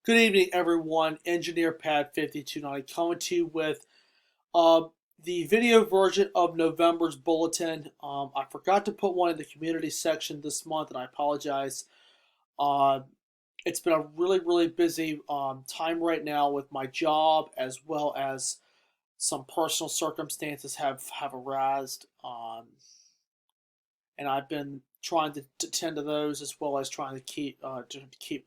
Good evening, everyone. Engineer Pad 5290 coming to you with uh, the video version of November's Bulletin. I forgot to put one in the community section this month, and I apologize. Uh, it's been a really busy time right now with my job, as well as some personal circumstances have arisen, and I've been trying to tend to those as well as trying to keep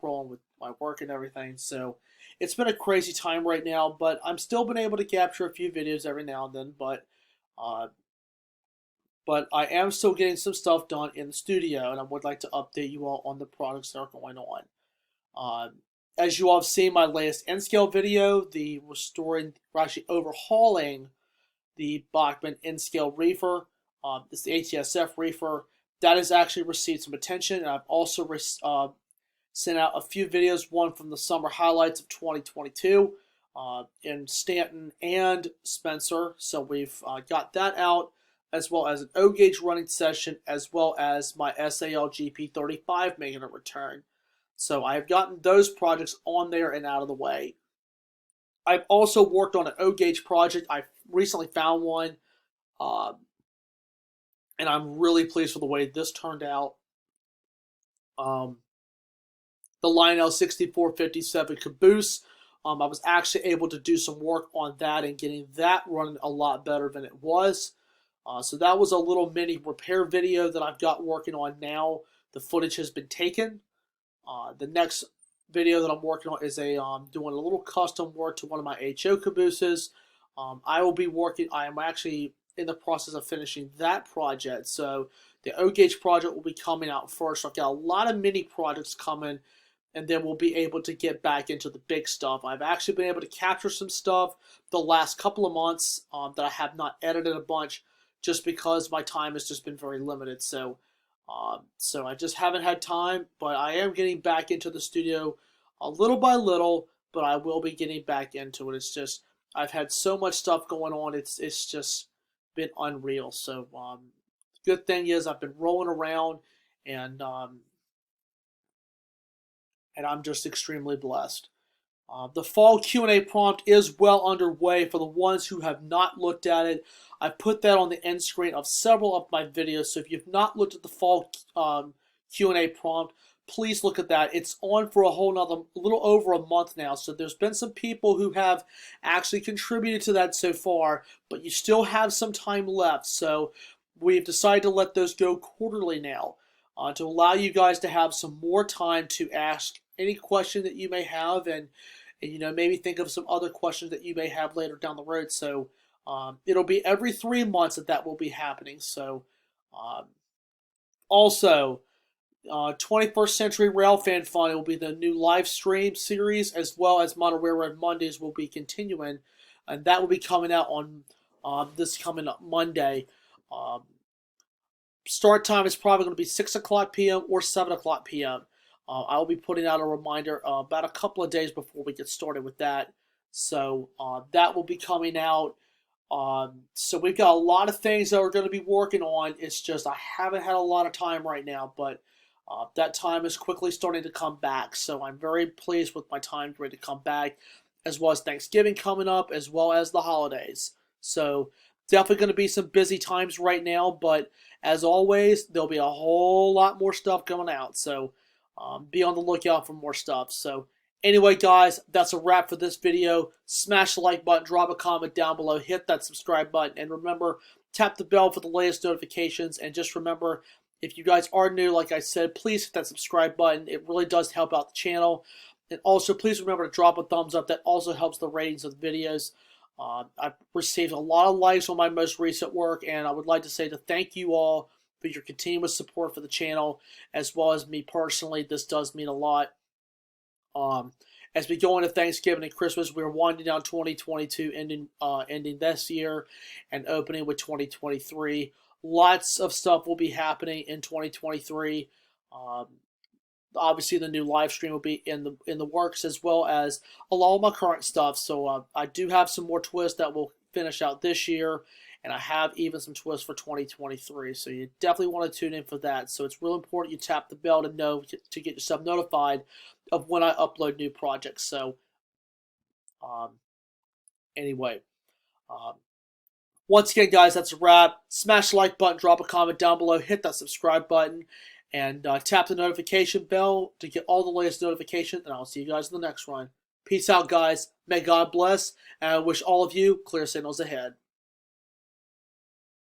rolling with my work and everything. So it's been a crazy time right now, but I'm still been able to capture a few videos every now and then. Uh, but I am still getting some stuff done in the studio, and I would like to update you all on the products that are going on. Uh, as you all have seen my latest N-scale video, the restoring, we're actually overhauling the Bachmann N-scale reefer. It's the ATSF reefer. That has actually received some attention, and I've also sent out a few videos, one from the summer highlights of 2022 in Stanton and Spencer. So we've got that out, as well as an O gauge running session, as well as my SAL GP35 making a return. So I've gotten those projects on there and out of the way. I've also worked on an O gauge project. I recently found one, uh, and I'm really pleased with the way this turned out. Um, the Lionel 6457 caboose. I was actually able to do some work on that and getting that running a lot better than it was. So that was a little mini repair video that I've got working on now. The footage has been taken. The next video that I'm working on is doing a little custom work to one of my HO cabooses. I am actually in the process of finishing that project. So the O gauge project will be coming out first. I've got a lot of mini projects coming, and then we'll be able to get back into the big stuff. I've actually been able to capture some stuff the last couple of months that I have not edited a bunch, just because my time has just been very limited. So I just haven't had time, but I am getting back into the studio a little by little, but I will be getting back into it. It's just I've had so much stuff going on. It's just been unreal. So good thing is I've been rolling around, and I'm just extremely blessed. The fall Q&A prompt is well underway for the ones who have not looked at it. I put that on the end screen of several of my videos, so if you've not looked at the fall Q&A prompt, please look at that. It's on for a little over a month now, so there's been some people who have actually contributed to that so far, but you still have some time left, so we've decided to let those go quarterly now, to allow you guys to have some more time to ask any question that you may have, and maybe think of some other questions that you may have later down the road. So it'll be every 3 months that will be happening. So um, also 21st Century Railfan Fun will be the new live stream series, as well as Model Railroad Mondays will be continuing, and that will be coming out on this coming up Monday. Um, Start time is probably going to be 6 o'clock p.m. or 7 o'clock p.m. I'll be putting out a reminder about a couple of days before we get started with that. So that will be coming out. So we've got a lot of things that we're going to be working on. It's just I haven't had a lot of time right now, but that time is quickly starting to come back. So I'm very pleased with my time ready to come back, as well as Thanksgiving coming up, as well as the holidays. So definitely going to be some busy times right now, but as always, there'll be a whole lot more stuff coming out. So be on the lookout for more stuff. So anyway, guys, that's a wrap for this video. Smash the like button, drop a comment down below, hit that subscribe button, and remember, tap the bell for the latest notifications. And just remember, if you guys are new, like I said, please hit that subscribe button. It really does help out the channel. And also, please remember to drop a thumbs up. That also helps the ratings of the videos. I've received a lot of likes on my most recent work, and I would like to say to thank you all for your continuous support for the channel, as well as me personally. This does mean a lot. As we go into Thanksgiving and Christmas, we're winding down 2022, ending this year, and opening with 2023. Lots of stuff will be happening in 2023. Obviously, the new live stream will be in the works, as well as a lot of my current stuff. So I do have some more twists that will finish out this year, and I have even some twists for 2023. So you definitely want to tune in for that. So it's real important you tap the bell to get yourself notified of when I upload new projects. So anyway, um, once again, guys, that's a wrap. Smash the like button, drop a comment down below, hit that subscribe button, and tap the notification bell to get all the latest notifications. And I'll see you guys in the next one. Peace out, guys. May God bless, and I wish all of you clear signals ahead.